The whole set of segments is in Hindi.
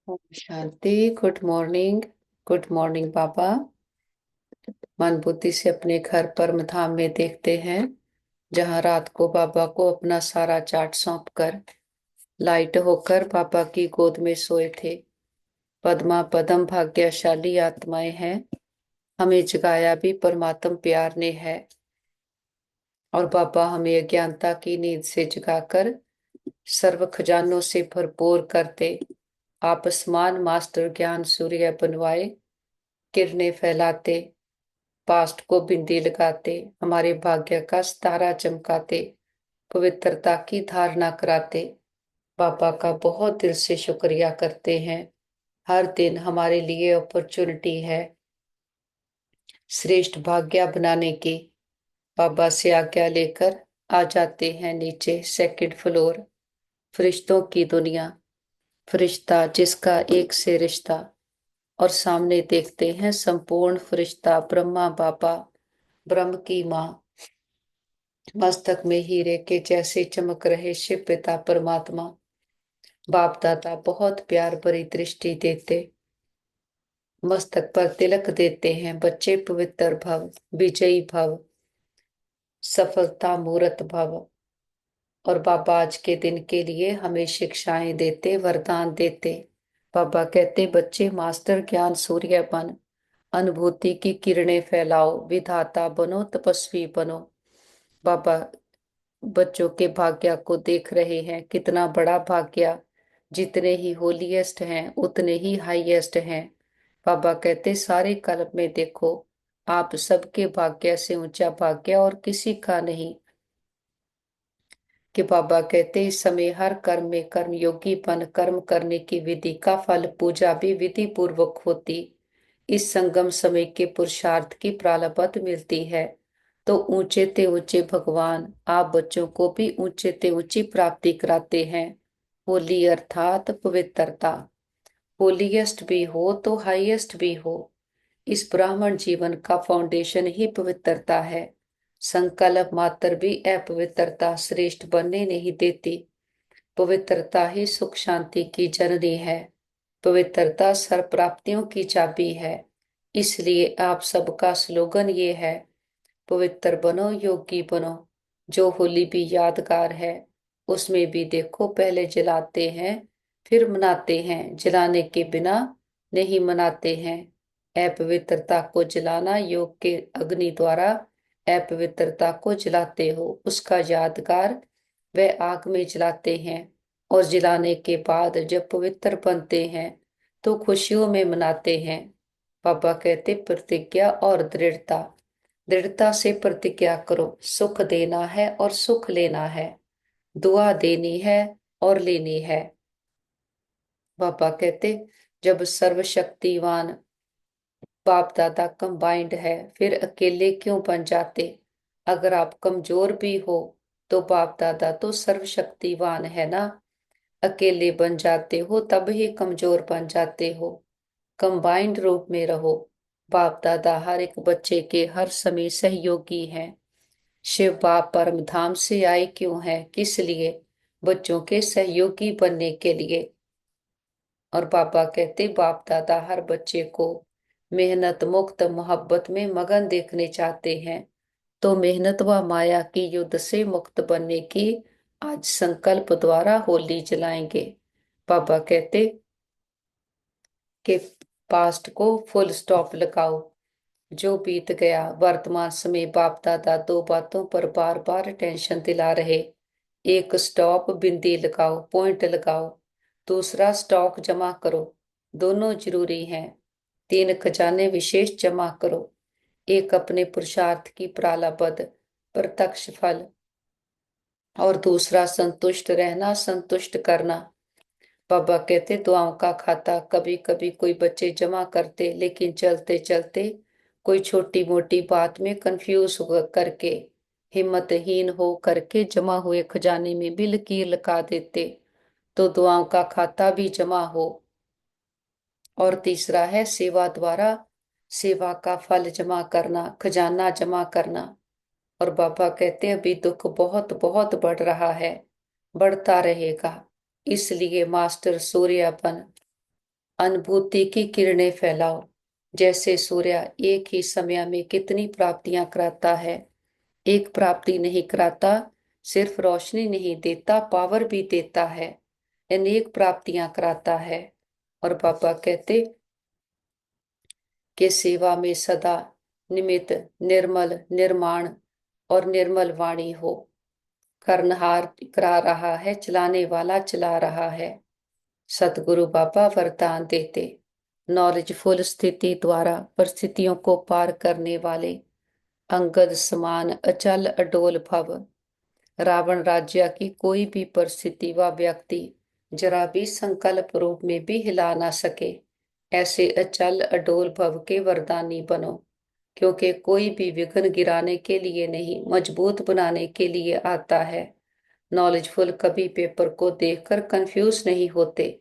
ओम शांति। गुड मॉर्निंग पापा। मन बुद्धि से अपने घर परम धाम में देखते हैं, जहाँ रात को बाबा को अपना सारा चार्ट सौंप कर लाइट होकर पापा की गोद में सोए थे। पद्मा पदम भाग्यशाली आत्माएं हैं। हमें जगाया भी परमात्म प्यार ने है, और बाबा हमें अज्ञानता की नींद से जगाकर सर्व खजानों से भरपूर करते आप आसमान मास्टर ज्ञान सूर्य बनवाए, किरणें फैलाते, पास्ट को बिंदी लगाते, हमारे भाग्य का सितारा चमकाते, पवित्रता की धारणा कराते। पापा का बहुत दिल से शुक्रिया करते हैं। हर दिन हमारे लिए अपॉर्चुनिटी है श्रेष्ठ भाग्य बनाने की। बाबा से आज्ञा लेकर आ जाते हैं नीचे सेकंड फ्लोर, फरिश्तों की दुनिया। फरिश्ता जिसका एक से रिश्ता, और सामने देखते हैं संपूर्ण फरिश्ता ब्रह्मा बाबा, ब्रह्म की माँ। मस्तक में हीरे के जैसे चमक रहे शिव पिता परमात्मा। बाप दादा बहुत प्यार भरी दृष्टि देते, मस्तक पर तिलक देते हैं। बच्चे पवित्र भव, विजयी भव, सफलता मूर्त भव। और बाबा आज के दिन के लिए हमें शिक्षाएं देते, वरदान देते। बाबा कहते, बच्चे मास्टर ज्ञान सूर्य बन, अनुभूति की किरणें फैलाओ, विधाता बनो, तपस्वी बनो। बाबा बच्चों के भाग्य को देख रहे हैं, कितना बड़ा भाग्य। जितने ही होलीएस्ट हैं उतने ही हाईएस्ट हैं। बाबा कहते, सारे कल्प में देखो, आप सबके भाग्य से ऊंचा भाग्य और किसी का नहीं। कि बाबा कहते, इस समय हर कर्म में कर्मयोगीपन, कर्म करने की विधि का फल पूजा भी विधि पूर्वक होती। इस संगम समय के पुरुषार्थ की प्रारब्ध मिलती है। तो ऊंचे ते ऊंचे भगवान आप बच्चों को भी ऊंचे ते ऊंची प्राप्ति कराते हैं। होली अर्थात पवित्रता। होलीएस्ट भी हो तो हाईएस्ट भी हो। इस ब्राह्मण जीवन का फाउंडेशन ही पवित्रता है। संकल्प मात्र भी अपवित्रता श्रेष्ठ बनने नहीं देती। पवित्रता ही सुख शांति की जननी है। पवित्रता सर्व प्राप्तियों की चाबी है। इसलिए आप सबका स्लोगन ये है, पवित्र बनो योगी बनो। जो होली भी यादगार है, उसमें भी देखो पहले जलाते हैं फिर मनाते हैं, जलाने के बिना नहीं मनाते हैं। अपवित्रता को जलाना, योग के अग्नि द्वारा अपवित्रता को जलाते हो, उसका यादगार वह आग में जलाते हैं। और जलाने के बाद जब पवित्र बनते हैं तो खुशियों में मनाते हैं। बाबा कहते, प्रतिज्ञा और दृढ़ता। दृढ़ता से प्रतिज्ञा करो, सुख देना है और सुख लेना है, दुआ देनी है और लेनी है। बाबा कहते, जब सर्वशक्तिवान बाप दादा कंबाइंड है, फिर अकेले क्यों बन जाते। अगर आप कमजोर भी हो तो बाप दादा तो सर्वशक्तिवान है ना। अकेले बन जाते हो तब ही कमजोर बन जाते हो। कंबाइंड रूप में रहो। बाप दादा हर एक बच्चे के हर समय सहयोगी हैं। शिव बाप परम धाम से आए क्यों है, किस लिए? बच्चों के सहयोगी बनने के लिए। और पापा कहते, बाप दादा हर बच्चे को मेहनत मुक्त मोहब्बत में मगन देखने चाहते हैं। तो मेहनत व माया की युद्ध से मुक्त बनने की आज संकल्प द्वारा होली जलाएंगे। पापा कहते कि पास्ट को फुल स्टॉप लगाओ। जो बीत गया, वर्तमान समय बाप दादा दो बातों पर बार बार टेंशन दिला रहे। एक, स्टॉप बिंदी लगाओ, पॉइंट लगाओ। दूसरा, स्टॉक जमा करो। दोनों जरूरी हैं। तीन, खजाने विशेष जमा करो। एक, अपने पुरुषार्थ की प्रारब्ध प्रत्यक्ष फल, और दूसरा संतुष्ट रहना, संतुष्ट करना। बाबा कहते, दुआओं का खाता कभी कभी कोई बच्चे जमा करते, लेकिन चलते चलते कोई छोटी मोटी बात में कंफ्यूज हो करके, हिम्मतहीन हो करके जमा हुए खजाने में भी लकीर लगा देते। तो दुआओं का खाता भी जमा हो। और तीसरा है सेवा द्वारा सेवा का फल जमा करना, खजाना जमा करना। और बाबा कहते, अभी दुख बहुत बहुत बढ़ रहा है, बढ़ता रहेगा। इसलिए मास्टर सूर्यपन अनुभूति की किरणें फैलाओ। जैसे सूर्य एक ही समय में कितनी प्राप्तियां कराता है। एक प्राप्ति नहीं कराता, सिर्फ रोशनी नहीं देता, पावर भी देता है। अनेक प्राप्तियां कराता है। और बाबा कहते कि सेवा में सदा निमित निर्मल निर्माण और निर्मल वाणी हो। करनहार करा रहा है, चलाने वाला चला रहा है। सतगुरु बाबा वरदान देते, नॉलेजफुल स्थिति द्वारा परिस्थितियों को पार करने वाले, अंगद समान अचल अडोल भव। रावण राज्य की कोई भी परिस्थिति व व्यक्ति जरा भी संकल्प रूप में भी हिला ना सके, ऐसे अचल अडोल भव के वरदानी बनो। क्योंकि कोई भी विघ्न गिराने के लिए नहीं, मजबूत बनाने के लिए आता है। नॉलेजफुल कभी पेपर को देखकर कंफ्यूज नहीं होते।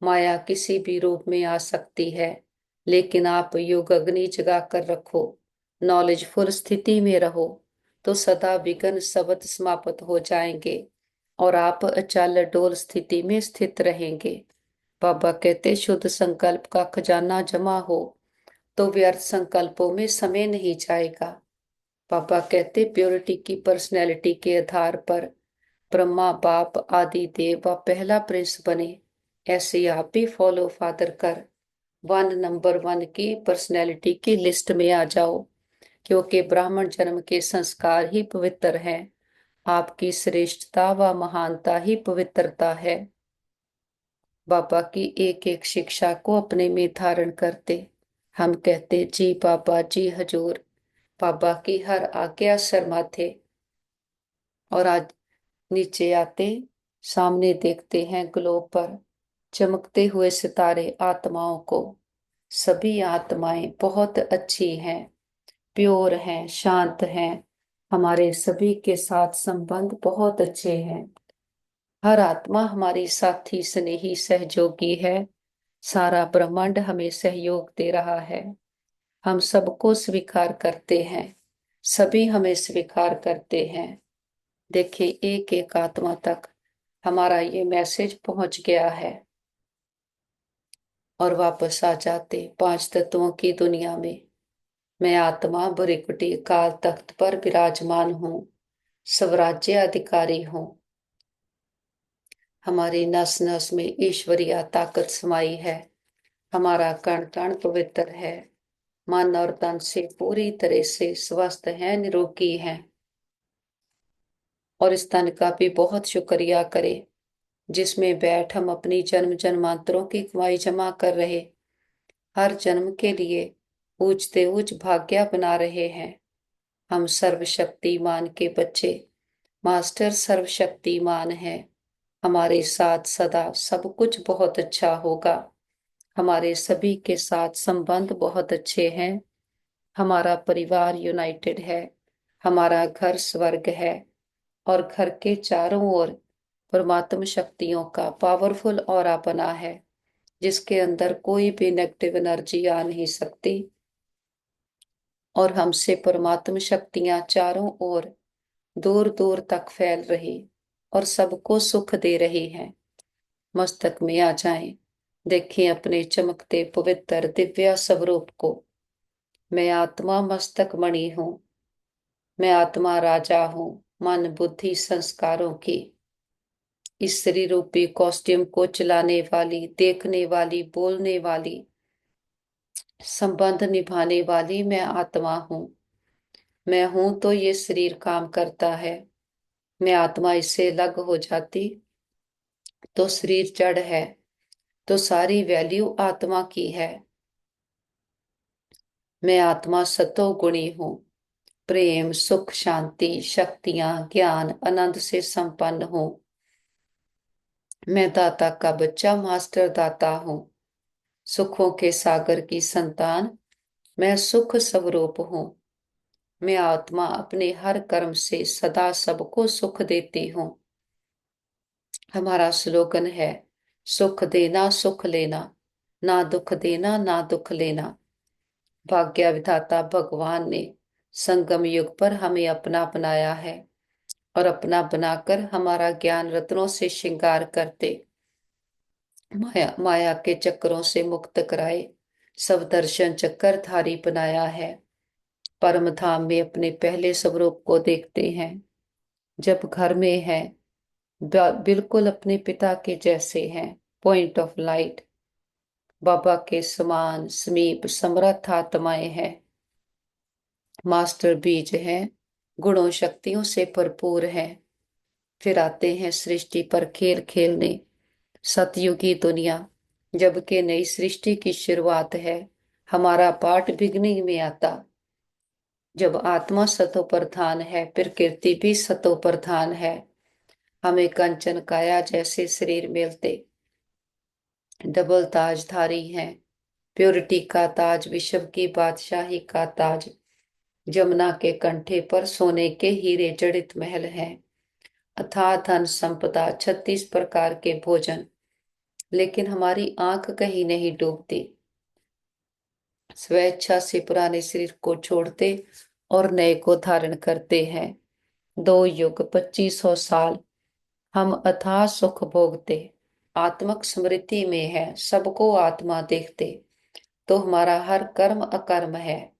माया किसी भी रूप में आ सकती है, लेकिन आप योग अग्नि जगा कर रखो, नॉलेजफुल स्थिति में रहो, तो सदा विघ्न सबद समाप्त हो जाएंगे और आप अचल डोल स्थिति में स्थित रहेंगे। बाबा कहते शुद्ध संकल्प का खजाना जमा हो तो व्यर्थ संकल्पों में समय नहीं जाएगा। पापा कहते प्योरिटी की पर्सनैलिटी के आधार पर ब्रह्मा बाप आदि देव व पहला प्रिंस बने, ऐसे आप भी फॉलो फादर कर 1 नंबर 1 की पर्सनैलिटी की लिस्ट में आ जाओ। क्योंकि ब्राह्मण जन्म के संस्कार ही पवित्र हैं। आपकी श्रेष्ठता व महानता ही पवित्रता है। बाबा की एक एक शिक्षा को अपने में धारण करते हम कहते जी बाबा जी हजूर। बाबा की हर आज्ञा शर्माते। और आज नीचे आते सामने देखते हैं ग्लोब पर चमकते हुए सितारे आत्माओं को। सभी आत्माएं बहुत अच्छी हैं, प्योर हैं, शांत हैं। हमारे सभी के साथ संबंध बहुत अच्छे हैं। हर आत्मा हमारी साथी स्नेही सहयोगी है। सारा ब्रह्मांड हमें सहयोग दे रहा है। हम सबको स्वीकार करते हैं, सभी हमें स्वीकार करते हैं। देखिए एक एक आत्मा तक हमारा ये मैसेज पहुंच गया है। और वापस आ जाते 5 तत्वों की दुनिया में। मैं आत्मा बुरिकुटी काल तख्त पर विराजमान हूँ, स्वराज्य अधिकारी हूँ। हमारी नस नस में ईश्वरीय ताकत समाई है। हमारा कण कण पवित्र है। मन और तन से पूरी तरह से स्वस्थ है, निरोगी है। और इस तन का भी बहुत शुक्रिया करें जिसमें बैठ हम अपनी जन्म जन्मांतरों की कमाई जमा कर रहे, हर जन्म के लिए ऊंचते ऊंच भाग्य बना रहे हैं। हम सर्वशक्तिमान के बच्चे, मास्टर सर्वशक्तिमान है। हमारे साथ सदा सब कुछ बहुत अच्छा होगा। हमारे सभी के साथ संबंध बहुत अच्छे हैं। हमारा परिवार यूनाइटेड है। हमारा घर स्वर्ग है। और घर के चारों ओर परमात्म शक्तियों का पावरफुल ऑरा बना है, जिसके अंदर कोई भी नेगेटिव एनर्जी आ नहीं सकती। और हमसे परमात्म शक्तियां चारों ओर दूर दूर तक फैल रही और सबको सुख दे रही हैं। मस्तक में आ जाएं, देखें अपने चमकते पवित्र दिव्य स्वरूप को। मैं आत्मा मस्तक मणि हूँ। मैं आत्मा राजा हूँ, मन बुद्धि संस्कारों की। इस शरीर रूपी कॉस्ट्यूम को चलाने वाली, देखने वाली, बोलने वाली, संबंध निभाने वाली मैं आत्मा हूँ। मैं हूं तो ये शरीर काम करता है। मैं आत्मा इससे अलग हो जाती तो शरीर जड़ है, तो सारी वैल्यू आत्मा की है। मैं आत्मा सतो गुणी हूँ। प्रेम सुख शांति शक्तियां ज्ञान आनंद से संपन्न हूँ। मैं दाता का बच्चा मास्टर दाता हूँ। सुखों के सागर की संतान मैं सुख स्वरूप हूँ। मैं आत्मा अपने हर कर्म से सदा सबको सुख देती हूँ। हमारा स्लोगन है सुख देना सुख लेना, ना दुख देना ना दुख लेना। भाग्य विधाता भगवान ने संगम युग पर हमें अपना बनाया है और अपना बनाकर हमारा ज्ञान रत्नों से श्रृंगार करते माया माया के चक्रों से मुक्त कराए, सब दर्शन चक्कर धारी बनाया है। परम धाम में अपने पहले स्वरूप को देखते हैं। जब घर में है बिल्कुल अपने पिता के जैसे हैं। पॉइंट ऑफ लाइट बाबा के समान समीप समर्थ आत्माएं हैं। मास्टर बीज हैं, गुणों शक्तियों से भरपूर हैं। फिर आते हैं सृष्टि पर खेल खेलने। सतयुगी दुनिया, जबकि नई सृष्टि की शुरुआत है। हमारा पाठ बिगनिंग में आता। जब आत्मा सतो प्रधान है, प्रकृति भी सतो प्रधान है। हमें कंचन काया जैसे शरीर मिलते, डबल ताजधारी हैं। प्योरिटी का ताज, विश्व की बादशाही का ताज। जमुना के कंठे पर सोने के हीरे जड़ित महल हैं। अथाह धन संपदा, 36 प्रकार के भोजन। लेकिन हमारी आंख कहीं नहीं डूबती। स्वेच्छा से पुराने शरीर को छोड़ते और नए को धारण करते हैं। 2 युग 2500 साल हम अथाह सुख भोगते। आत्मक स्मृति में है, सबको आत्मा देखते। तो हमारा हर कर्म अकर्म है।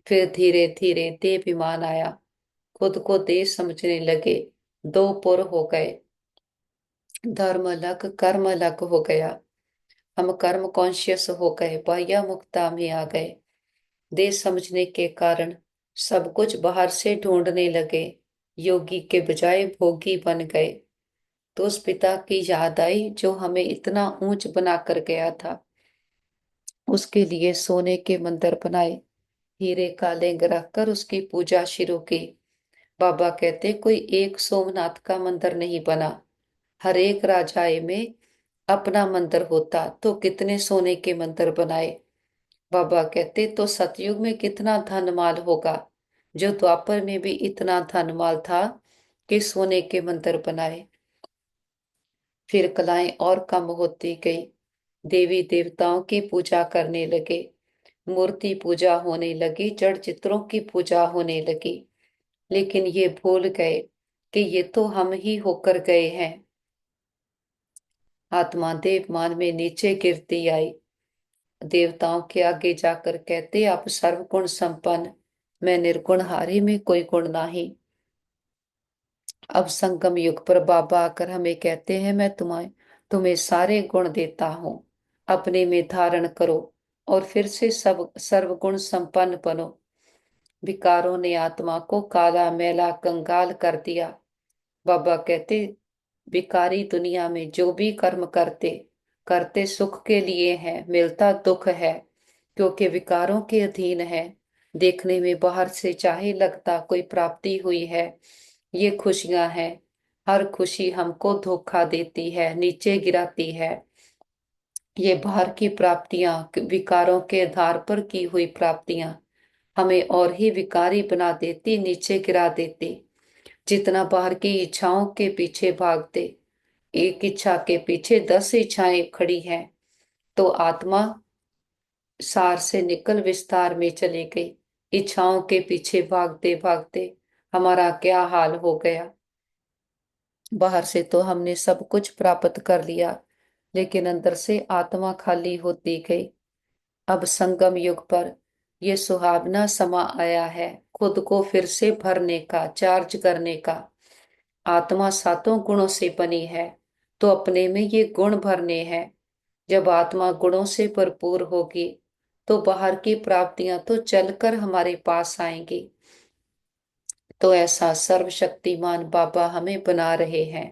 फिर धीरे धीरे देहाभिमान आया, खुद को देह समझने लगे। 2 पुर हो गए, धर्म अलग कर्म अलग हो गया। हम कर्म कॉन्शियस हो गए, बाह्य मुक्ता में आ गए। देह समझने के कारण सब कुछ बाहर से ढूंढने लगे। योगी के बजाय भोगी बन गए। तो उस पिता की याद आई जो हमें इतना ऊंच बना कर गया था। उसके लिए सोने के मंदिर बनाए, हीरे का लिंग रखकर उसकी पूजा शुरू की। बाबा कहते कोई एक सोमनाथ का मंदिर नहीं बना। हर एक राजाए में अपना मंदिर होता तो कितने सोने के मंदिर बनाए। बाबा कहते तो सतयुग में कितना धन माल होगा, जो द्वापर में भी इतना धन माल था कि सोने के मंदिर बनाए। फिर कलाएं और कम होती गई। देवी देवताओं की पूजा करने लगे, मूर्ति पूजा होने लगी, जड़ चित्रों की पूजा होने लगी। लेकिन ये भूल गए कि ये तो हम ही होकर गए हैं। आत्मा देवमान में नीचे गिरती आई। देवताओं के आगे जाकर कहते आप सर्वगुण संपन्न, मैं निर्गुण हारी में कोई गुण नहीं। अब संगम युग पर बाबा आकर हमें कहते हैं मैं तुम्हें तुम्हें सारे गुण देता हूं, अपने में धारण करो और फिर से सब सर्वगुण संपन्न बनो। विकारों ने आत्मा को काला मैला कंगाल कर दिया। बाबा कहते विकारी दुनिया में जो भी कर्म करते करते सुख के लिए है, मिलता दुख है, क्योंकि विकारों के अधीन है। देखने में बाहर से चाहे लगता कोई प्राप्ति हुई है, ये खुशियां हैं। हर खुशी हमको धोखा देती है, नीचे गिराती है। ये बाहर की प्राप्तियां, विकारों के आधार पर की हुई प्राप्तियां हमें और ही विकारी बना देती, नीचे गिरा देती। जितना बाहर की इच्छाओं के पीछे भागते, एक इच्छा के पीछे 10 इच्छाएं खड़ी हैं। तो आत्मा सार से निकल विस्तार में चली गई। इच्छाओं के पीछे भागते भागते हमारा क्या हाल हो गया। बाहर से तो हमने सब कुछ प्राप्त कर लिया, लेकिन अंदर से आत्मा खाली होती गई। अब संगम युग पर यह सुहावना समा आया है, खुद को फिर से भरने का, चार्ज करने का। आत्मा 7 गुणों से बनी है, तो अपने में ये गुण भरने हैं। जब आत्मा गुणों से भरपूर होगी तो बाहर की प्राप्तियां तो चलकर हमारे पास आएंगी। तो ऐसा सर्वशक्तिमान बाबा हमें बना रहे हैं।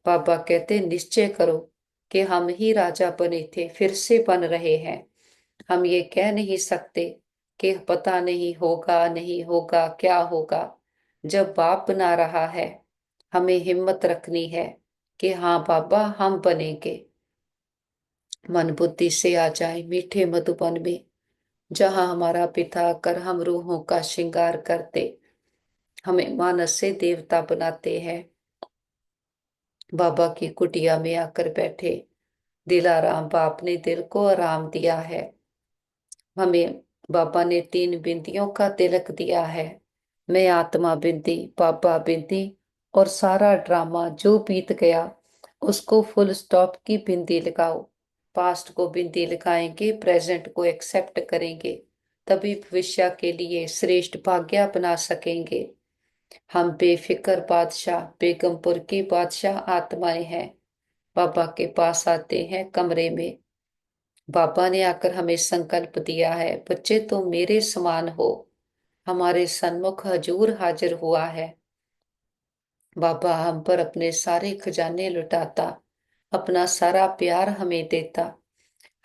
बाबा कहते निश्चय करो कि हम ही राजा बने थे, फिर से बन रहे हैं। हम ये कह नहीं सकते कि पता नहीं होगा नहीं होगा क्या होगा। जब बाप बना रहा है, हमें हिम्मत रखनी है कि हाँ बाबा हम बनेंगे। मन बुद्धि से आ जाए मीठे मधुबन में, जहां हमारा पिता कर हम रूहों का श्रृंगार करते, हमें मानस से देवता बनाते हैं। बाबा की कुटिया में आकर बैठे, दिलाराम बाप ने दिल को आराम दिया है। हमें बाबा ने 3 बिंदियों का तिलक दिया है। मैं आत्मा बिंदी, बाबा बिंदी, और सारा ड्रामा जो बीत गया उसको फुल स्टॉप की बिंदी लगाओ। पास्ट को बिंदी लगाएंगे, प्रेजेंट को एक्सेप्ट करेंगे, तभी भविष्य के लिए श्रेष्ठ भाग्य अपना सकेंगे। हम बेफिक्र बादशाह, बेगमपुर की बादशाह आत्माएं हैं। बाबा के पास आते हैं कमरे में। बाबा ने आकर हमें संकल्प दिया है, बच्चे तुम मेरे समान हो। हमारे सन्मुख हजूर हाजिर हुआ है। बाबा हम पर अपने सारे खजाने लुटाता, अपना सारा प्यार हमें देता।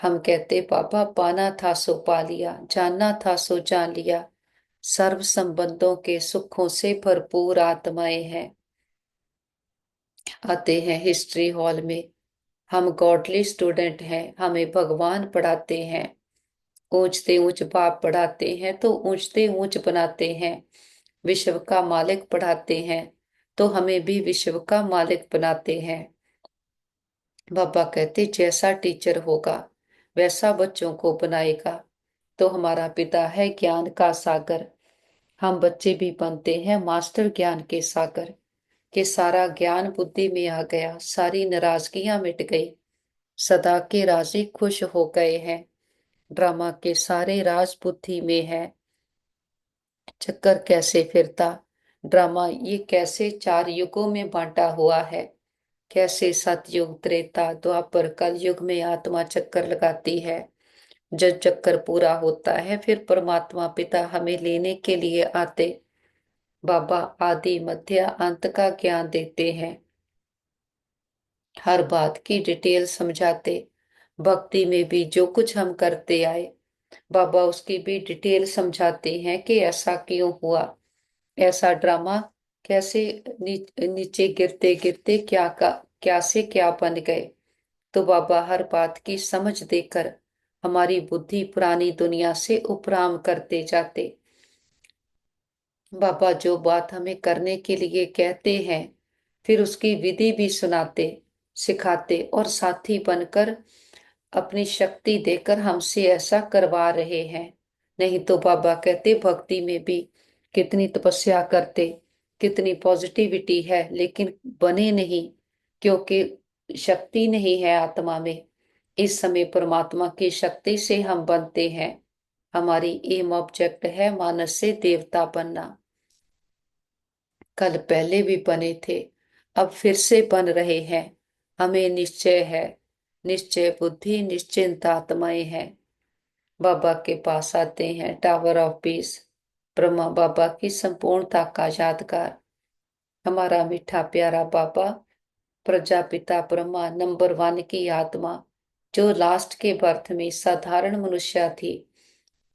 हम कहते बाबा पाना था सो पा लिया, जानना था सो जान लिया। सर्व संबंधों के सुखों से भरपूर आत्माएं हैं। आते हैं हिस्ट्री हॉल में। हम गॉडली स्टूडेंट हैं, हमें भगवान पढ़ाते हैं। ऊंचते ऊंच बाप पढ़ाते हैं तो ऊंचते ऊंच बनाते हैं। विश्व का मालिक पढ़ाते हैं तो हमें भी विश्व का मालिक बनाते हैं। बाबा कहते जैसा टीचर होगा वैसा बच्चों को बनाएगा। तो हमारा पिता है ज्ञान का सागर। हम बच्चे भी बनते हैं मास्टर ज्ञान के सागर। के सारा ज्ञान बुद्धि में आ गया, सारी नाराजगियां मिट गई, सदा के राजी खुश हो गए हैं। ड्रामा के सारे राज बुद्धि में है। चक्कर कैसे फिरता, ड्रामा ये कैसे चार युगों में बांटा हुआ है। कैसे सतयुग, त्रेता, द्वापर, कल युग में आत्मा चक्कर लगाती है। जब चक्कर पूरा होता है फिर परमात्मा पिता हमें लेने के लिए आते। बाबा आदि मध्य अंत का ज्ञान देते हैं। हर बात की डिटेल समझाते। भक्ति में भी जो कुछ हम करते आए बाबा उसकी भी डिटेल समझाते हैं कि ऐसा क्यों हुआ, ऐसा ड्रामा कैसे नीचे गिरते गिरते क्या से क्या बन गए। तो बाबा हर बात की समझ देकर हमारी बुद्धि पुरानी दुनिया से उपराम करते जाते। बाबा जो बात हमें करने के लिए कहते हैं फिर उसकी विधि भी सुनाते, सिखाते और साथी बनकर अपनी शक्ति देकर हमसे ऐसा करवा रहे हैं। नहीं तो बाबा कहते भक्ति में भी कितनी तपस्या करते, कितनी पॉजिटिविटी है, लेकिन बने नहीं, क्योंकि शक्ति नहीं है आत्मा में। इस समय परमात्मा की शक्ति से हम बनते हैं। हमारी एम ऑब्जेक्ट है मानस से देवता बनना। कल पहले भी बने थे, अब फिर से बन रहे हैं। हमें निश्चय है, निश्चय बुद्धि निश्चिंत आत्माएं हैं। बाबा के पास आते हैं टावर ऑफ पीस, ब्रह्मा बाबा की संपूर्णता का यादगार। हमारा मीठा प्यारा बाबा प्रजापिता ब्रह्मा नंबर वन की आत्मा, जो लास्ट के बर्थ में साधारण मनुष्य थी,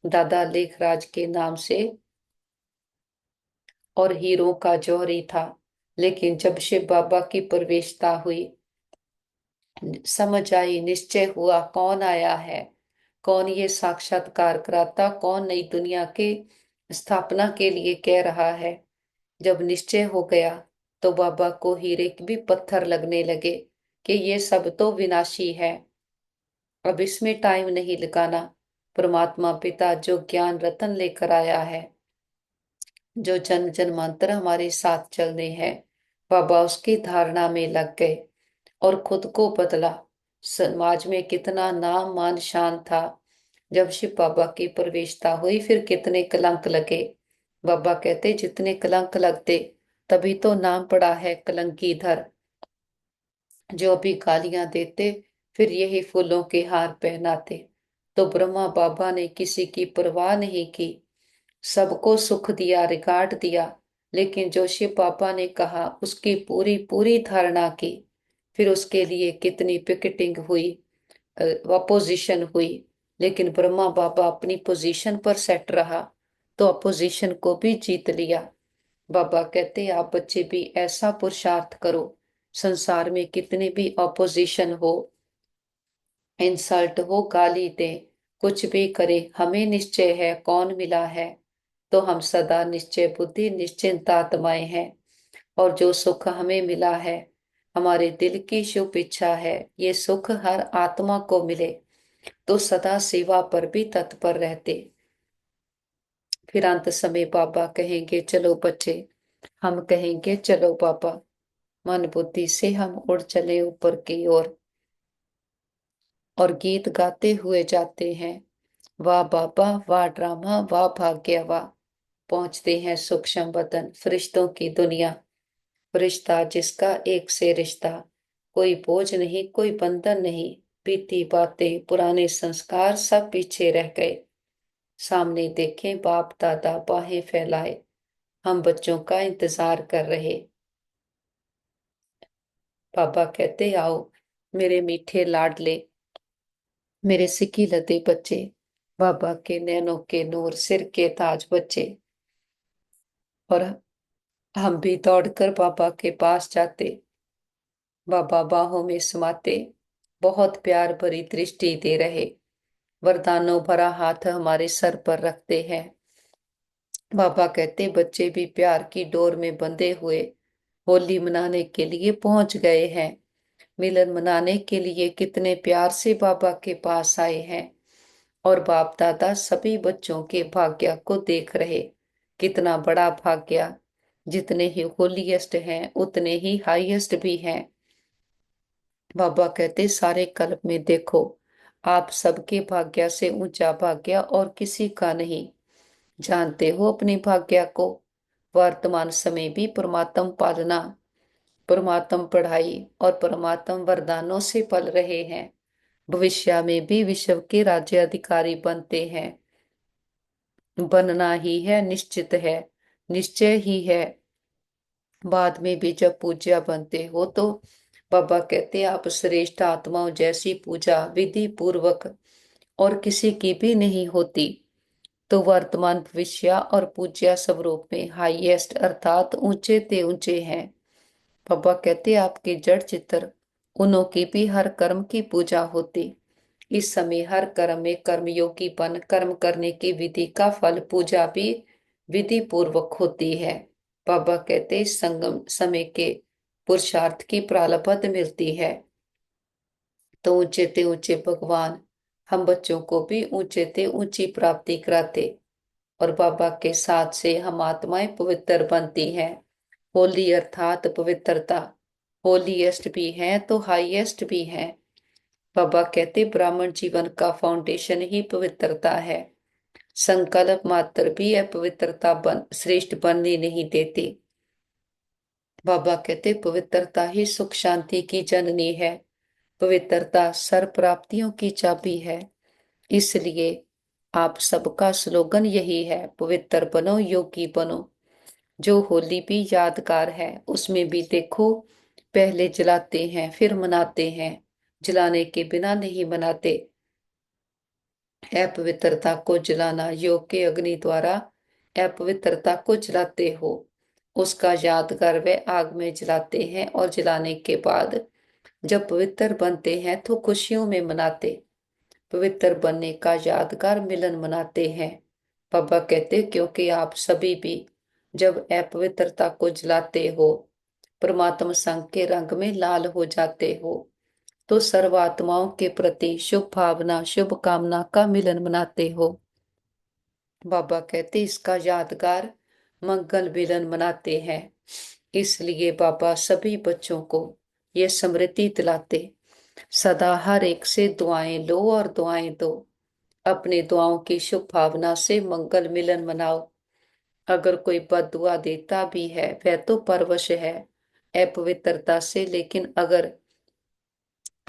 दादा लेखराज के नाम से, और हीरो का जौहरी था। लेकिन जब शिव बाबा की प्रवेशता हुई, समझ आई, निश्चय हुआ कौन आया है, कौन ये साक्षात्कार कराता, कौन नई दुनिया के स्थापना के लिए कह रहा है। जब निश्चय हो गया तो बाबा को हीरे भी पत्थर लगने लगे कि ये सब तो विनाशी है, अब इसमें टाइम नहीं लगाना। परमात्मा पिता जो ज्ञान रतन लेकर आया है, जो जन जन्मांतर हमारे साथ चलने हैं, बाबा उसकी धारणा में लग गए और खुद को बदला। समाज में कितना नाम मान शान था, जब शिव बाबा की प्रवेशता हुई फिर कितने कलंक लगे। बाबा कहते जितने कलंक लगते तभी तो नाम पड़ा है कलंकीधर। जो भी गालियां देते फिर यही फूलों के हार पहनाते। तो ब्रह्मा बाबा ने किसी की परवाह नहीं की, सबको सुख दिया, रिगार्ड दिया। लेकिन जो शिव बाबा ने कहा उसकी पूरी पूरी धारणा की। फिर उसके लिए कितनी पिकेटिंग हुई, अपोजिशन हुई, लेकिन ब्रह्मा बाबा अपनी पोजीशन पर सेट रहा तो अपोजिशन को भी जीत लिया। बाबा कहते आप बच्चे भी ऐसा पुरुषार्थ करो, संसार में कितने भी ऑपोजिशन हो, इंसल्ट हो, गाली दे, कुछ भी करे, हमें निश्चय है कौन मिला है। तो हम सदा निश्चय बुद्धि निश्चिंत आत्माएं हैं। और जो सुख हमें मिला है हमारे दिल की शुभ इच्छा है, ये सुख हर आत्मा को मिले, तो सदा सेवा पर भी तत्पर रहते। फिर अंत समय बाबा कहेंगे चलो बच्चे, हम कहेंगे चलो बाबा। मन बुद्धि से हम उड़ चले ऊपर की ओर और गीत गाते हुए जाते हैं। वाह बाबा, वाह ड्रामा, वाह भाग्य, वाह। पहुंचते हैं सूक्ष्म वतन, फरिश्तों की दुनिया। रिश्ता जिसका एक से रिश्ता, कोई बोझ नहीं, कोई बंधन नहीं। बीती बातें, पुराने संस्कार सब पीछे रह गए। सामने देखें बाप दादा बाहें फैलाए, हम बच्चों का इंतजार कर रहे। पापा कहते आओ मेरे मीठे लाडले, मेरे सिक्की लदे बच्चे, बाबा के नैनों के नूर, सिर के ताज बच्चे। और हम भी दौड़कर बाबा के पास जाते, बाबा बाहों में समाते, बहुत प्यार भरी दृष्टि दे रहे, वरदानों भरा हाथ हमारे सर पर रखते हैं। बाबा कहते बच्चे भी प्यार की डोर में बंधे हुए होली मनाने के लिए पहुंच गए हैं। मिलन मनाने के लिए कितने प्यार से बाबा के पास आए हैं। और बाप दादा सभी बच्चों के भाग्य को देख रहे। कितना बड़ा भाग्य, जितने ही होलीएस्ट हैं उतने ही हाईएस्ट भी हैं। बाबा कहते सारे कल्प में देखो, आप सबके भाग्य से ऊंचा भाग्य और किसी का नहीं। जानते हो अपने भाग्य को। वर्तमान समय भी परमात्म पालना, परमात्म पढ़ाई और परमात्म वरदानों से पल रहे हैं। भविष्य में भी विश्व के राज्य अधिकारी बनते हैं। बनना ही है, निश्चित है, निश्चय ही है। बाद में भी जब पूज्य बनते हो तो बाबा कहते आप श्रेष्ठ आत्माओं जैसी पूजा विधि पूर्वक और किसी की भी नहीं होती। तो वर्तमान भविष्य और पूज्य स्वरूप में हाईएस्ट अर्थात ऊंचे ते ऊंचे हैं। बाबा कहते आपके जड़ चित्र उन्हों की भी हर कर्म की पूजा होती। इस समय हर कर्म में कर्मयोगीपन, कर्म करने की विधि का फल पूजा भी विधि पूर्वक होती है। बाबा कहते इस संगम समय के पुरुषार्थ की प्रालब्ध मिलती है। तो ऊंचे ते ऊंचे भगवान हम बच्चों को भी ऊंचे ते ऊंची प्राप्ति कराते। और बाबा के साथ से हम आत्माएं पवित्र बनती हैं। होली अर्थात पवित्रता, होलीएस्ट भी है तो हाईएस्ट भी है। बाबा कहते ब्राह्मण जीवन का फाउंडेशन ही पवित्रता है। संकल्प मात्र भी अपवित्रता श्रेष्ठ बनने नहीं देती। बाबा कहते पवित्रता ही सुख शांति की जननी है। पवित्रता सर्व प्राप्तियों की चाबी है। इसलिए आप सबका स्लोगन यही है, पवित्र बनो योगी बनो। जो होली भी यादगार है, उसमें भी देखो पहले जलाते हैं फिर मनाते हैं, जलाने के बिना नहीं मनाते। अपवित्रता को जलाना, योग के अग्नि द्वारा अपवित्रता को जलाते हो, उसका यादगार वे आग में जलाते हैं। और जलाने के बाद जब पवित्र बनते हैं तो खुशियों में मनाते। पवित्र बनने का यादगार मिलन मनाते हैं। बाबा कहते क्योंकि आप सभी भी जब अपवित्रता को जलाते हो, परमात्मा संग के रंग में लाल हो जाते हो, तो सर्वात्माओं के प्रति शुभ भावना शुभ कामना का मिलन मनाते हो। बाबा कहते इसका यादगार मंगल मिलन मनाते हैं। इसलिए बाबा सभी बच्चों को ये स्मृति दिलाते, सदा हर एक से दुआएं लो और दुआएं दो। अपने दुआओं की शुभ भावना से मंगल मिलन मनाओ। अगर कोई बद्दुआ देता भी है वह तो परवश है अपवित्रता से, लेकिन अगर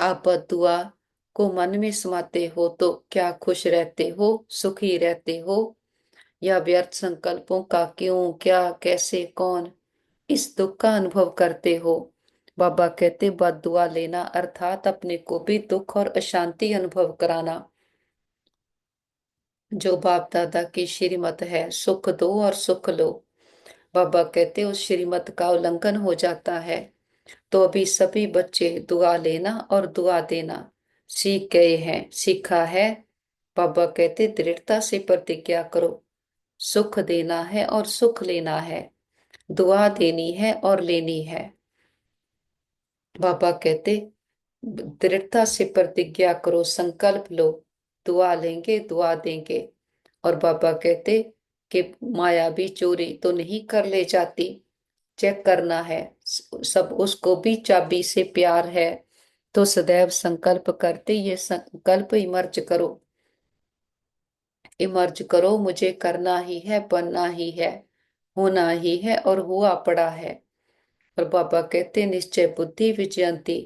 आप दुआ को मन में समाते हो तो क्या खुश रहते हो, सुखी रहते हो, या व्यर्थ संकल्पों का क्यों क्या कैसे कौन इस दुख का अनुभव करते हो। बाबा कहते बद्दुआ लेना अर्थात अपने को भी दुख और अशांति अनुभव कराना। जो बाप दादा की श्रीमत है, सुख दो और सुख लो, बाबा कहते उस श्रीमत का उल्लंघन हो जाता है। तो अभी सभी बच्चे दुआ लेना और दुआ देना सीख गए हैं, सीखा है। बाबा कहते दृढ़ता से प्रतिज्ञा करो, सुख देना है और सुख लेना है, दुआ देनी है और लेनी है। बाबा कहते दृढ़ता से प्रतिज्ञा करो, संकल्प लो, दुआ लेंगे दुआ देंगे। और बाबा कहते कि माया भी चोरी तो नहीं कर ले जाती, चेक करना है। सब उसको भी चाबी से प्यार है। तो सदैव संकल्प करते ये संकल्प इमर्ज करो, इमर्ज करो, मुझे करना ही है, बनना ही है, होना ही है और हुआ पड़ा है। और बाबा कहते निश्चय बुद्धि विजयंती।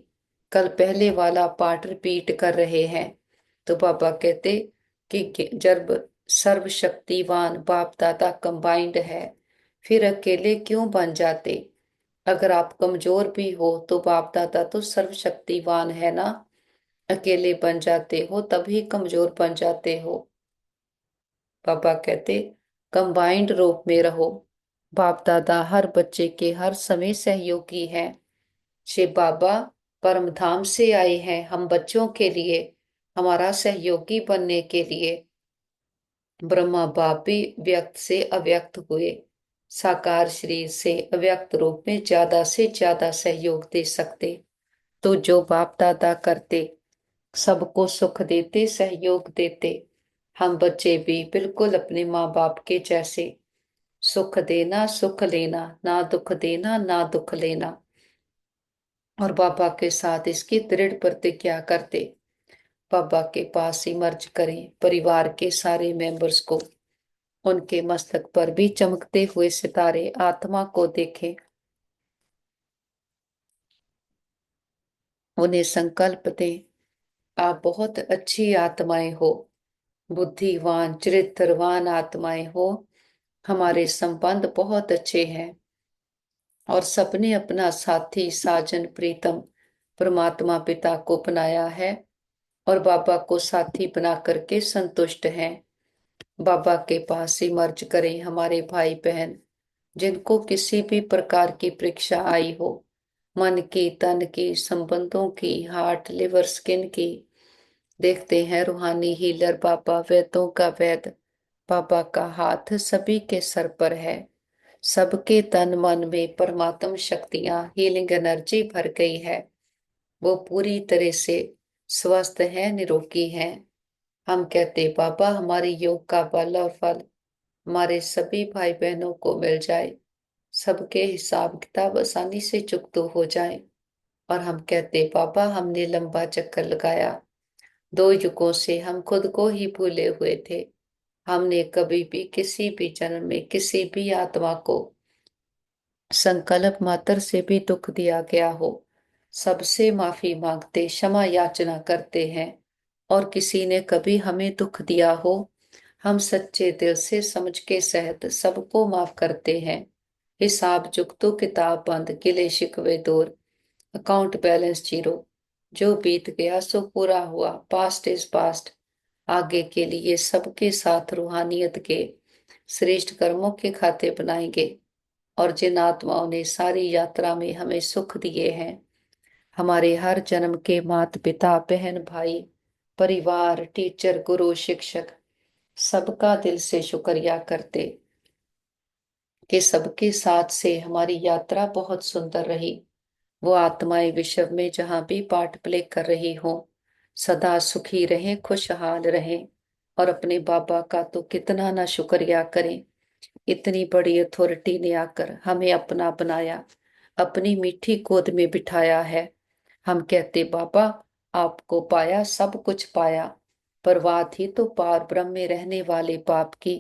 कल पहले वाला पाठ रिपीट कर रहे हैं। तो बाबा कहते कि जब सर्वशक्तिवान बाप दादा कंबाइंड है, फिर अकेले क्यों बन जाते। अगर आप कमजोर भी हो तो बाप दादा तो सर्वशक्तिवान है ना। अकेले बन जाते हो तभी कमजोर बन जाते हो। पापा कहते कंबाइंड रूप में रहो। बाप दादा हर बच्चे के हर समय सहयोगी हैं। शिव बाबा परम धाम से आए हैं हम बच्चों के लिए, हमारा सहयोगी बनने के लिए। ब्रह्मा बाप भी व्यक्त से अव्यक्त हुए, साकार शरीर से अव्यक्त रूप में ज्यादा से ज्यादा सहयोग दे सकते। तो जो बाप दादा करते, सबको सुख देते, सहयोग देते। हम बच्चे भी बिल्कुल अपने माँ बाप के जैसे सुख देना सुख लेना, ना दुख देना ना दुख लेना। और बाबा के साथ इसकी दृढ़ प्रतिज्ञा करते। बाबा के पास ही मर्ज करें परिवार के सारे मेंबर्स को। उनके मस्तक पर भी चमकते हुए सितारे आत्मा को देखें। उन्हें संकल्प दें, आप बहुत अच्छी आत्माएं हो, बुद्धिवान चरित्रवान आत्माएं हो। हमारे संबंध बहुत अच्छे हैं और सबने अपना साथी साजन प्रीतम परमात्मा पिता को बनाया है और बाबा को साथी बना करके संतुष्ट हैं। बाबा के पास ही मर्ज करें हमारे भाई बहन जिनको किसी भी प्रकार की परीक्षा आई हो, मन की तन की संबंधों की, हार्ट लिवर स्किन की। देखते हैं रूहानी हीलर बाबा वैद्यों का वैद, बाबा का हाथ सभी के सर पर है। सबके तन मन में परमात्म शक्तियां हीलिंग एनर्जी भर गई है। वो पूरी तरह से स्वस्थ है, निरोगी है। हम कहते बाबा हमारे योग का बल और फल हमारे सभी भाई बहनों को मिल जाए, सबके हिसाब किताब आसानी से चुकतो हो जाए। और हम कहते बाबा हमने लंबा चक्कर लगाया, 2 युगों से हम खुद को ही भूले हुए थे। हमने कभी भी किसी भी जन्म में किसी भी आत्मा को संकल्प मात्र से भी दुख दिया गया हो, सबसे माफी मांगते क्षमा याचना करते हैं। और किसी ने कभी हमें दुख दिया हो, हम सच्चे दिल से समझ के सहित सबको माफ करते हैं। हिसाब चुकतो किताब बंद, गिले शिकवे दूर, अकाउंट बैलेंस जीरो। जो बीत गया सो पूरा हुआ, पास्ट इज पास्ट। आगे के लिए सबके साथ रूहानियत के श्रेष्ठ कर्मों के खाते बनाएंगे। और जिन आत्माओं ने सारी यात्रा में हमें सुख दिए हैं, हमारे हर जन्म के माता पिता बहन भाई परिवार टीचर गुरु शिक्षक, सबका दिल से शुक्रिया करते कि सबके साथ से हमारी यात्रा बहुत सुंदर रही। वो आत्माएं विश्व में जहां भी पार्ट प्ले कर रही हो, सदा सुखी रहें, खुशहाल रहें। और अपने बाबा का तो कितना ना शुक्रिया करें, इतनी बड़ी अथॉरिटी ने आकर हमें अपना बनाया, अपनी मीठी गोद में बिठाया है। हम कहते बाबा आपको पाया सब कुछ पाया, पर बात ही तो पार ब्रह्म में रहने वाले बाप की।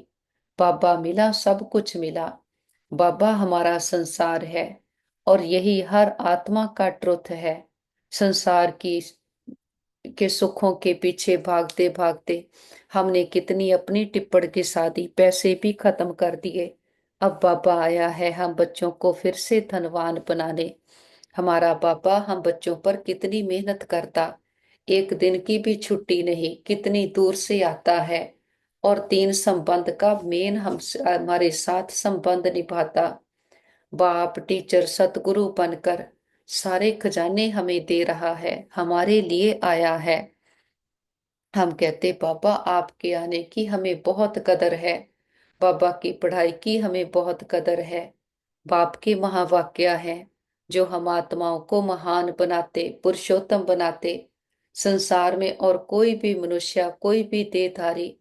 बाबा मिला सब कुछ मिला, बाबा हमारा संसार है और यही हर आत्मा का ट्रुथ है। संसार की के सुखों के पीछे भागते भागते हमने कितनी अपनी टिप्पण की शादी पैसे भी खत्म कर दिए। अब बाबा आया है हम बच्चों को फिर से धनवान बनाने। हमारा बाबा हम बच्चों पर कितनी मेहनत करता, एक दिन की भी छुट्टी नहीं, कितनी दूर से आता है और 3 संबंध का मेन हम हमारे साथ संबंध निभाता। बाप टीचर सतगुरु बनकर सारे खजाने हमें दे रहा है, हमारे लिए आया है। हम कहते बाबा आपके आने की हमें बहुत कदर है, बाबा की पढ़ाई की हमें बहुत कदर है। बाप के महावाक्य हैं जो हम आत्माओं को महान बनाते, पुरुषोत्तम बनाते। संसार में और कोई भी मनुष्य कोई भी देहधारी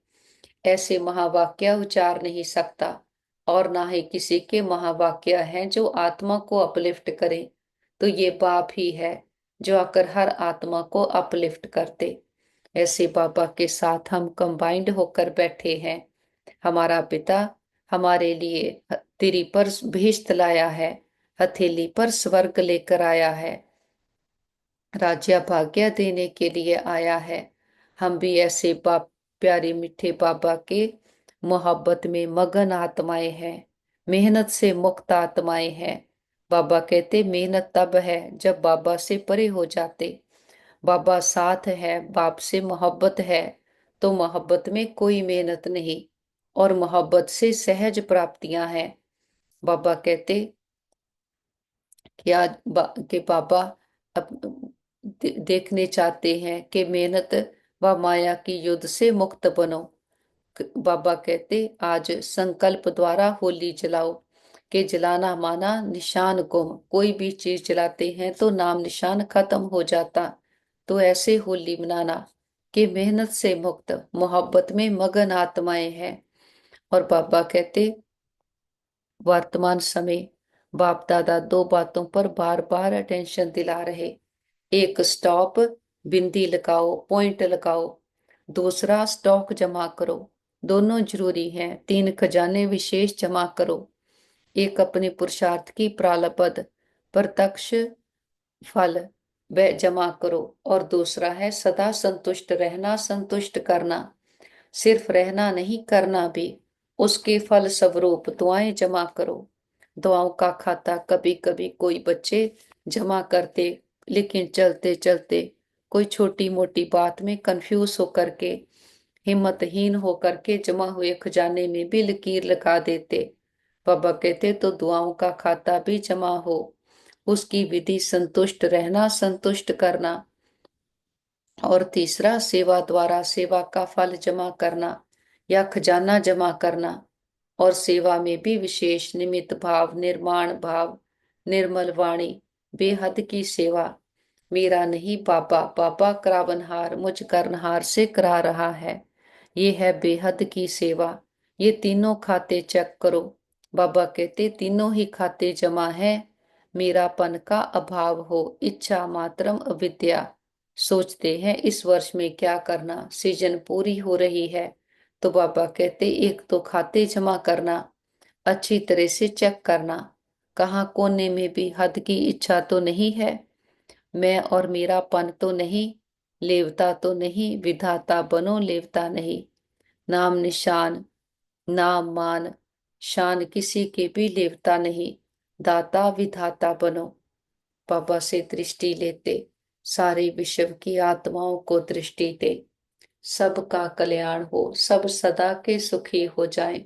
ऐसे महावाक्य उचार नहीं सकता। और ना ही किसी के महावाक्य हैं जो आत्मा को अपलिफ्ट करे। तो ये बाप ही है जो आकर हर आत्मा को अपलिफ्ट करते। ऐसे बाबा के साथ हम कंबाइंड होकर बैठे हैं। हमारा पिता हमारे लिए तिरी पर भेस्त लाया है, हथेली पर स्वर्ग लेकर आया है, राज्य भाग्य देने के लिए आया है। हम भी ऐसे बाप प्यारे मीठे बाबा के मोहब्बत में मगन आत्माएं हैं, मेहनत से मुक्त आत्माएं हैं। बाबा कहते मेहनत तब है जब बाबा से परे हो जाते। बाबा साथ है, बाप से मोहब्बत है, तो मोहब्बत में कोई मेहनत नहीं और मोहब्बत से सहज प्राप्तियां हैं। बाबा कहते कि कि बाबा अब देखने चाहते हैं कि मेहनत व माया की युद्ध से मुक्त बनो। बाबा कहते आज संकल्प द्वारा होली जलाओ। कि जलाना माना निशान गुम, कोई भी चीज जलाते हैं तो नाम निशान खत्म हो जाता। तो ऐसे होली मनाना कि मेहनत से मुक्त मोहब्बत में मगन आत्माएं हैं। और बाबा कहते वर्तमान समय बाप दादा दो बातों पर बार बार अटेंशन दिला रहे। एक स्टॉप, बिंदी लगाओ, पॉइंट लगाओ। दूसरा स्टॉक जमा करो। दोनों जरूरी हैं। तीन खजाने विशेष जमा करो। एक अपने पुरुषार्थ की प्रालब्ध प्रत्यक्ष फल वह जमा करो, और दूसरा है सदा संतुष्ट रहना, संतुष्ट करना। सिर्फ रहना नहीं, करना भी। उसके फल स्वरूप दुआएं जमा करो। दुआओं का खाता कभी कभी कोई बच्चे जमा करते, लेकिन चलते चलते कोई छोटी मोटी बात में कंफ्यूज होकर के, हिम्मतहीन होकर के जमा हुए खजाने में भी लकीर लगा देते। बाबा कहते तो दुआओं का खाता भी जमा हो। उसकी विधि संतुष्ट रहना, संतुष्ट करना। और तीसरा सेवा द्वारा सेवा का फल जमा करना या खजाना जमा करना। और सेवा में भी विशेष निमित्त भाव, निर्माण भाव, निर्मल वाणी, बेहद की सेवा। मेरा नहीं बाबा, बाबा करावनहार मुझ करनहार से करा रहा है। ये है बेहद की सेवा। ये तीनों खाते चेक करो। बाबा कहते तीनों ही खाते जमा है। मेरापन का अभाव हो, इच्छा मात्रम अविद्या। सोचते हैं इस वर्ष में क्या करना, सीजन पूरी हो रही है, तो बाबा कहते एक तो खाते जमा करना, अच्छी तरह से चेक करना, कहाँ कोने में भी हद की इच्छा तो नहीं है, मैं और मेरापन तो नहीं, लेवता तो नहीं, विधाता बनो लेवता नहीं। नाम निशान, नाम मान, शान किसी के भी लेवता नहीं, दाता विधाता बनो। बाबा से दृष्टि लेते सारे विश्व की आत्माओं को दृष्टि दे। सबका कल्याण हो, सब सदा के सुखी हो जाएं,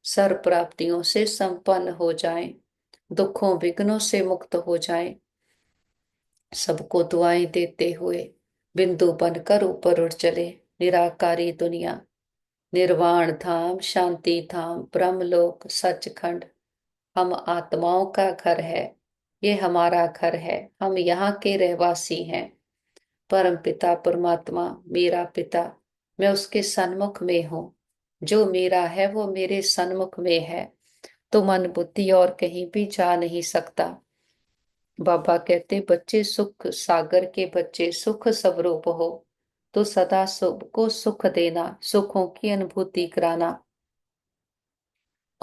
सर्व प्राप्तियों से संपन्न हो जाएं, दुखों विघ्नों से मुक्त हो जाएं। सबको दुआएं देते हुए बिंदु बनकर ऊपर उठ चले। निराकारी दुनिया, निर्वाण धाम, शांति धाम, ब्रह्मलोक, सचखंड हम आत्माओं का घर है। ये हमारा घर है, हम यहाँ के रहवासी हैं। परम पिता परमात्मा मेरा पिता, मैं उसके सन्मुख में हूँ। जो मेरा है वो मेरे सन्मुख में है, तो मन बुद्धि और कहीं भी जा नहीं सकता। बाबा कहते बच्चे सुख सागर के बच्चे सुख स्वरूप हो, तो सदा सबको सुख देना, सुखों की अनुभूति कराना।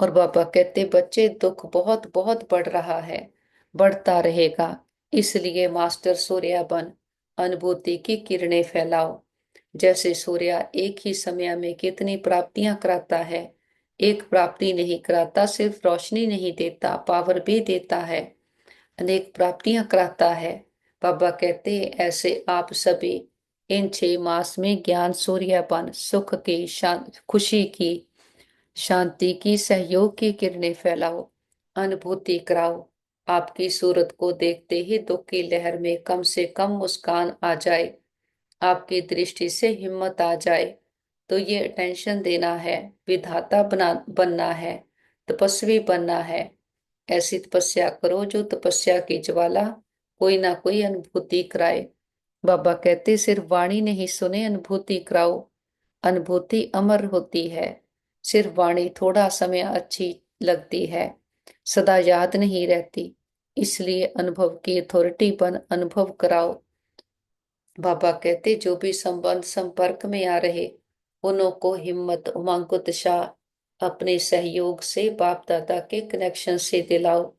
और बाबा कहते बच्चे दुख बहुत बहुत बढ़ रहा है, बढ़ता रहेगा, इसलिए मास्टर सूर्य बन अनुभूति की किरणें फैलाओ। जैसे सूर्य एक ही समय में कितनी प्राप्तियां कराता है, एक प्राप्ति नहीं कराता, सिर्फ रोशनी नहीं देता, पावर भी देता है, अनेक प्राप्तियां कराता है। बाबा कहते हैं ऐसे आप सभी इन 6 मास में ज्ञान सूर्यपन, सुख की, शांति, खुशी की, शांति की, सहयोग की किरणें फैलाओ, अनुभूति कराओ। आपकी सूरत को देखते ही दुख की लहर में कम से कम मुस्कान आ जाए, आपकी दृष्टि से हिम्मत आ जाए। तो ये टेंशन देना है, विधाता बनना है, तपस्वी बनना है। ऐसी तपस्या करो जो तपस्या की ज्वाला कोई ना कोई अनुभूति कराए। बाबा कहते सिर्फ वाणी नहीं सुने, अनुभूति कराओ। अनुभूति अमर होती है। सिर्फ वाणी थोड़ा समय अच्छी लगती है, सदा याद नहीं रहती। इसलिए अनुभव की अथॉरिटी बन अनुभव कराओ। बाबा कहते जो भी संबंध संपर्क में आ रहे, उन्हों को हिम्मत उमंग उत्साह अपने सहयोग से बाप दादा के कनेक्शन से दिलाओ।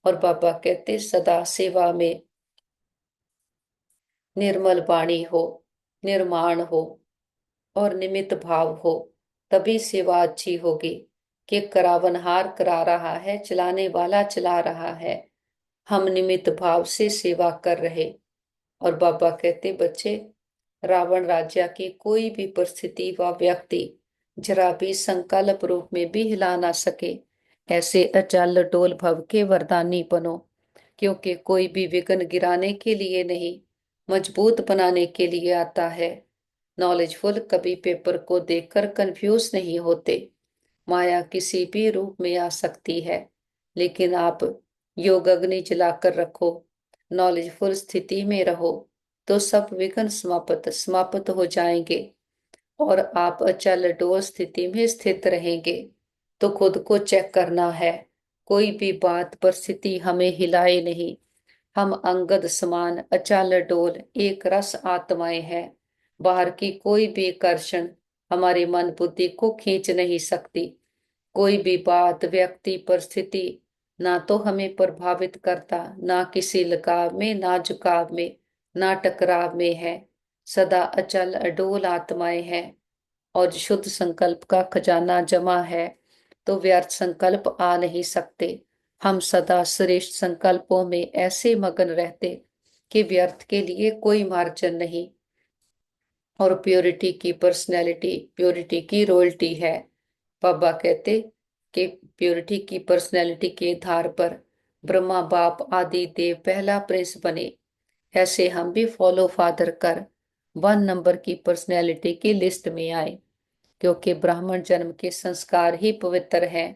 और बाबा कहते सदा सेवा में निर्मल वाणी हो, निर्माण हो और निमित्त भाव हो, तभी सेवा अच्छी होगी। कि करावनहार करा रहा है, चलाने वाला चला रहा है, हम निमित्त भाव से सेवा कर रहे। और बाबा कहते बच्चे, रावण राज्य की कोई भी परिस्थिति व व्यक्ति जरा भी संकल्प रूप में भी हिला ना सके, ऐसे अचल डोल भव के वरदानी बनो। क्योंकि कोई भी विघ्न गिराने के लिए नहीं, मजबूत बनाने के लिए आता है। नॉलेजफुल कभी पेपर को देखकर कंफ्यूज नहीं होते। माया किसी भी रूप में आ सकती है, लेकिन आप योग अग्नि जलाकर रखो, नॉलेजफुल स्थिति में रहो, तो सब विघ्न समाप्त समाप्त हो जाएंगे और आप अचल डोल स्थिति में स्थित रहेंगे। तो खुद को चेक करना है, कोई भी बात परिस्थिति हमें हिलाए नहीं। हम अंगद समान अचल डोल एक रस आत्माएं हैं। बाहर की कोई भी आकर्षण हमारी मन बुद्धि को खींच नहीं सकती। कोई भी बात व्यक्ति परिस्थिति ना तो हमें प्रभावित करता, ना किसी लगाव में, ना झुकाव में, ना टकराव में है। सदा अचल अडोल आत्माएं हैं और शुद्ध संकल्प का खजाना जमा है, तो व्यर्थ संकल्प आ नहीं सकते। हम सदा श्रेष्ठ संकल्पों में ऐसे मगन रहते कि व्यर्थ के लिए कोई मार्जिन नहीं। और प्योरिटी की पर्सनैलिटी प्योरिटी की रॉयल्टी है। बाबा कहते कि प्योरिटी की पर्सनैलिटी के आधार पर ब्रह्मा बाप आदि देव पहला प्रिंस बने। ऐसे हम भी फॉलो फादर कर 1 नंबर की पर्सनैलिटी की लिस्ट में आए, क्योंकि ब्राह्मण जन्म के संस्कार ही पवित्र हैं।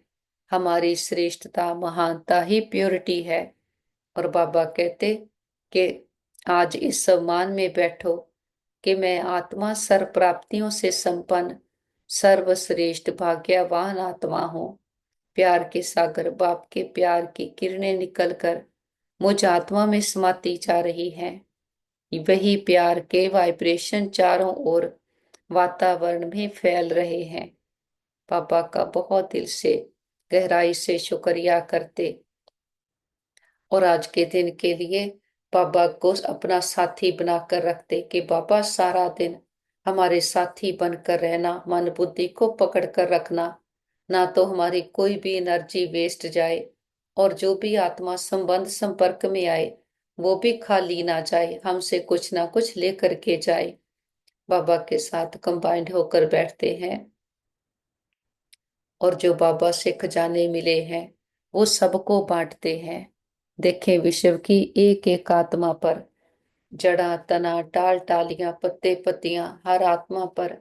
हमारी श्रेष्ठता महानता ही प्योरिटी है। और बाबा कहते कि आज इस सम्मान में बैठो कि मैं आत्मा सर्व प्राप्तियों से संपन्न सर्वश्रेष्ठ भाग्यवान आत्मा हूँ। प्यार के सागर बाप के प्यार की किरणें निकलकर मुझ आत्मा में समाती जा रही हैं। वही प्यार के वाइब्रेशन चारों ओर वातावरण में फैल रहे हैं। पापा का बहुत दिल से गहराई से शुक्रिया करते और आज के दिन के लिए बाबा को अपना साथी बनाकर रखते कि बाबा सारा दिन हमारे साथी बनकर रहना, मन बुद्धि को पकड़ कर रखना, ना तो हमारी कोई भी एनर्जी वेस्ट जाए और जो भी आत्मा संबंध संपर्क में आए वो भी खाली ना जाए, हमसे कुछ ना कुछ लेकर के जाए। बाबा के साथ कंबाइंड होकर बैठते हैं और जो बाबा से खजाने मिले हैं वो सबको बांटते हैं। देखें विश्व की एक एक आत्मा पर, जड़ा तना टाल टालियां पत्ते पत्तियां, हर आत्मा पर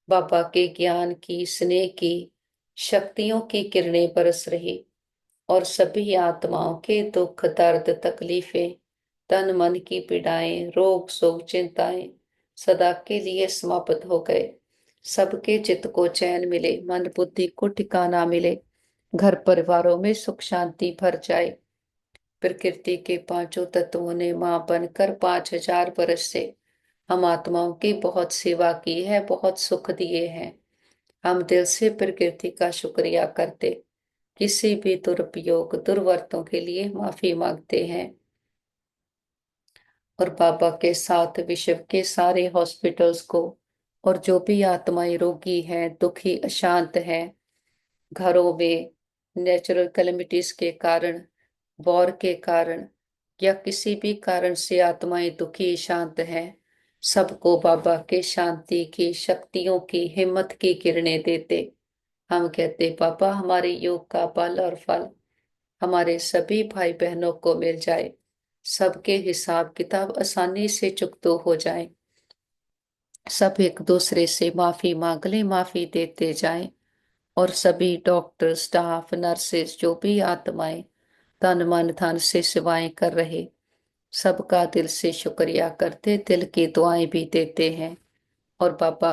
बाबा के ज्ञान की स्नेह की शक्तियों की किरणें बरस रही और सभी आत्माओं के दुख दर्द तकलीफें, तन मन की पीड़ाएं, रोग शोक चिंताएं सदा के लिए समाप्त हो गए। सबके चित्त को चैन मिले, मन बुद्धि को ठिकाना मिले, घर परिवारों में सुख शांति भर जाए। प्रकृति के पांचों तत्वों ने मां बनकर 5000 वर्ष से हम आत्माओं की बहुत सेवा की है, बहुत सुख दिए हैं। हम दिल से प्रकृति का शुक्रिया करते, किसी भी दुरुपयोग दुर्वर्तों के लिए माफी मांगते हैं। और बाबा के साथ विश्व के सारे हॉस्पिटल्स को और जो भी आत्माएं रोगी हैं, दुखी अशांत हैं, घरों में नेचुरल कैलेमिटीज के कारण, वॉर के कारण या किसी भी कारण से आत्माएं दुखी शांत हैं, सबको बाबा के शांति की शक्तियों की हिम्मत की किरणें देते। हम कहते बाबा हमारे योग का बल और फल हमारे सभी भाई बहनों को मिल जाए, सबके हिसाब किताब आसानी से चुकतो हो जाए, सब एक दूसरे से माफी मांग ले, माफी देते जाएं। और सभी डॉक्टर स्टाफ नर्सेस जो भी आत्माएं तन मन धन से सेवाएं कर रहे, सबका दिल से शुक्रिया करते, दिल की दुआएं भी देते हैं। और बाबा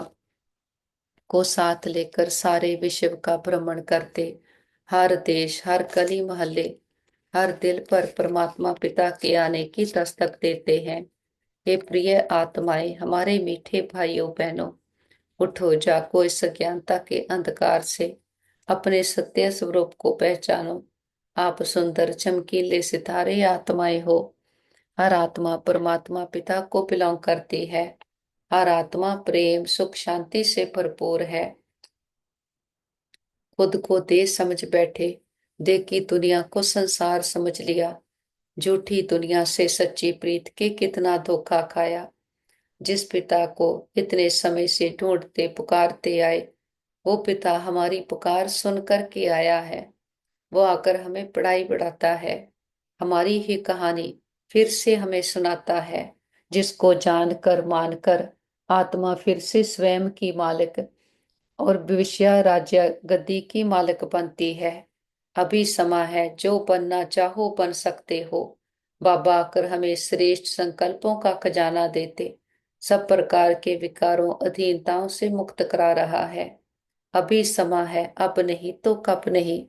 को साथ लेकर सारे विश्व का भ्रमण करते, हर देश, हर गली मोहल्ले, हर दिल पर परमात्मा पिता के आने की दस्तक देते हैं। हे प्रिय आत्माएं, हमारे मीठे भाइयों बहनों, उठो, जागो, इस अज्ञानता के अंधकार से अपने सत्य स्वरूप को पहचानो। आप सुंदर चमकीले सितारे आत्माएं हो। हर आत्मा परमात्मा पिता को बिलोंग करती है। हर आत्मा प्रेम सुख शांति से भरपूर है। खुद को दे समझ बैठे, दे की दुनिया को संसार समझ लिया। झूठी दुनिया से सच्ची प्रीत के कितना धोखा खाया। जिस पिता को इतने समय से ढूंढते पुकारते आए, वो पिता हमारी पुकार सुन कर के आया है। वो आकर हमें पढ़ाई बढ़ाता है, हमारी ही कहानी फिर से हमें सुनाता है, जिसको जानकर मानकर आत्मा फिर से स्वयं की मालिक और भविष्य राज्य गद्दी की मालिक बनती है। अभी समा है, जो बनना चाहो बन सकते हो। बाबा आकर हमें श्रेष्ठ संकल्पों का खजाना देते सब प्रकार के विकारों अधीनताओं से मुक्त करा रहा है। अभी समा है, अब नहीं तो कब नहीं।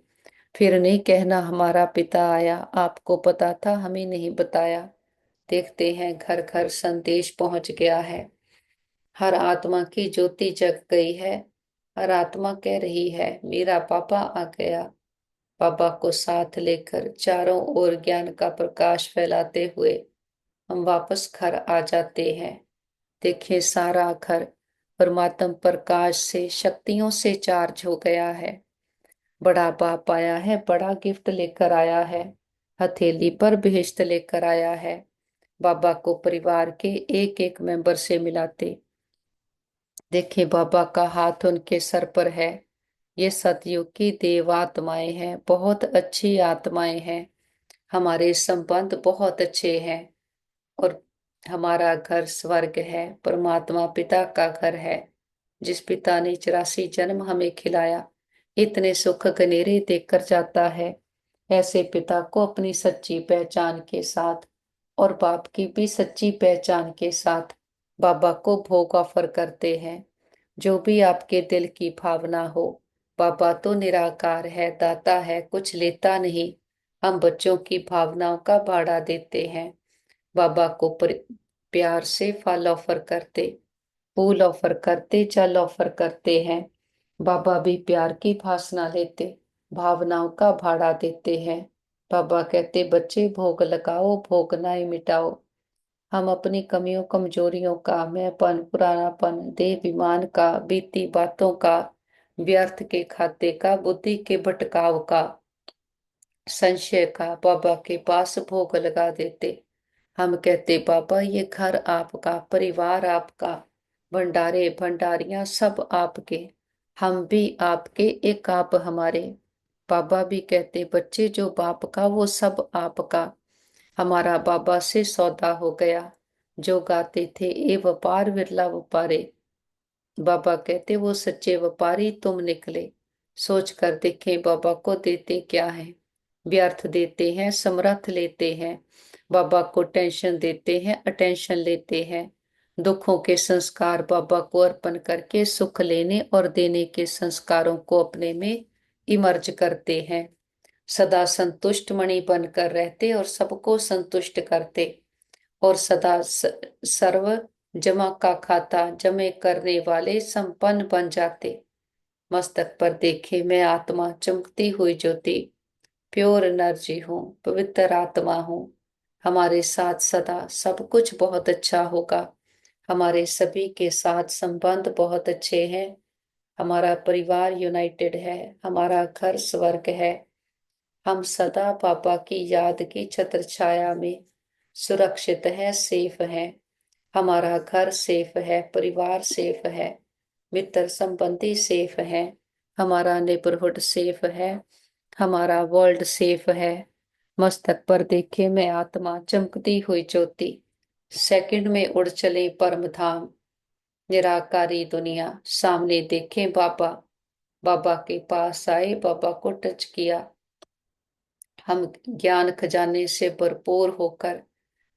फिर नहीं कहना हमारा पिता आया, आपको पता था हमें नहीं बताया। देखते हैं घर घर संदेश पहुंच गया है। हर आत्मा की ज्योति जग गई है। हर आत्मा कह रही है मेरा पापा आ गया। पापा को साथ लेकर चारों ओर ज्ञान का प्रकाश फैलाते हुए हम वापस घर आ जाते हैं। देखिए, सारा घर परमात्म प्रकाश से शक्तियों से चार्ज हो गया है। बड़ा बाप आया है, बड़ा गिफ्ट लेकर आया है। हथेली पर बेहेश्त लेकर आया है। बाबा को परिवार के एक एक मेंबर से मिलाते। देखिए, बाबा का हाथ उनके सर पर है। ये सतयुग की देव आत्माएं हैं, बहुत अच्छी आत्माएं हैं। हमारे संबंध बहुत अच्छे हैं। और हमारा घर स्वर्ग है, परमात्मा पिता का घर है। जिस पिता ने 84 जन्म हमें खिलाया, इतने सुख गनेरे देकर जाता है। ऐसे पिता को अपनी सच्ची पहचान के साथ और बाप की भी सच्ची पहचान के साथ बाबा को भोग ऑफर करते हैं। जो भी आपके दिल की भावना हो, बाबा तो निराकार है, दाता है, कुछ लेता नहीं। हम बच्चों की भावनाओं का भाड़ा देते हैं। बाबा को प्यार से फल ऑफर करते, फूल ऑफर करते, जल ऑफर करते हैं। बाबा भी प्यार की भाषणा लेते, भावनाओं का भाड़ा देते हैं। बाबा कहते बच्चे भोग लगाओ, भोगनाएं मिटाओ। हम अपनी कमियों कमजोरियों का, मैंपन, पुरानापन, देहाभिमान का, बीती बातों का, व्यर्थ के खाते का, बुद्धि के भटकाव का, संशय का बाबा के पास भोग लगा देते। हम कहते बाबा ये घर आपका, परिवार आपका, भंडारे भंडारियां सब आपके, हम भी आपके, एक आप हमारे। बाबा भी कहते बच्चे जो बाप का वो सब आपका। हमारा बाबा से सौदा हो गया। जो गाते थे ए व्यापार विरला व्यापारे, बाबा कहते वो सच्चे व्यापारी तुम निकले। सोच कर देखें बाबा को देते क्या है। व्यर्थ देते हैं, समर्थ लेते हैं। बाबा को टेंशन देते हैं, अटेंशन लेते हैं। दुखों के संस्कार बाबा को अर्पण करके सुख लेने और देने के संस्कारों को अपने में इमर्ज करते हैं। सदा संतुष्ट मणि बनकर रहते और सबको संतुष्ट करते और सदा सर्व जमा का खाता जमे करने वाले संपन्न बन जाते। मस्तक पर देखे मैं आत्मा चमकती हुई ज्योति, प्योर एनर्जी हूँ, पवित्र आत्मा हूँ। हमारे साथ सदा सब कुछ बहुत अच्छा होगा। हमारे सभी के साथ संबंध बहुत अच्छे हैं। हमारा परिवार यूनाइटेड है। हमारा घर स्वर्ग है। हम सदा पापा की याद की छत्र छाया में सुरक्षित है, सेफ है। हमारा घर सेफ है, परिवार सेफ है, मित्र संबंधी सेफ है, हमारा नेबरहुड सेफ है, हमारा वर्ल्ड सेफ है। मस्तक पर देखे मैं आत्मा चमकती हुई ज्योति, सेकंड में उड़ चले परम धाम। निराकारी दुनिया सामने देखे बाबा, बाबा के पास आए, बाबा को टच किया। हम ज्ञान खजाने से भरपूर होकर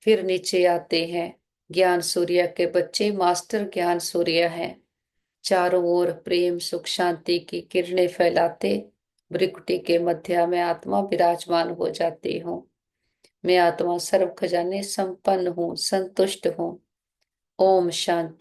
फिर नीचे आते हैं। ज्ञान सूर्य के बच्चे मास्टर ज्ञान सूर्य हैं। चारों ओर प्रेम सुख शांति की किरणें फैलाते भ्रिकुटी के मध्य में आत्मा विराजमान हो जाती हूँ। मैं आत्मा सर्व खजाने संपन्न हूँ, संतुष्ट हूँ। ओम शांति।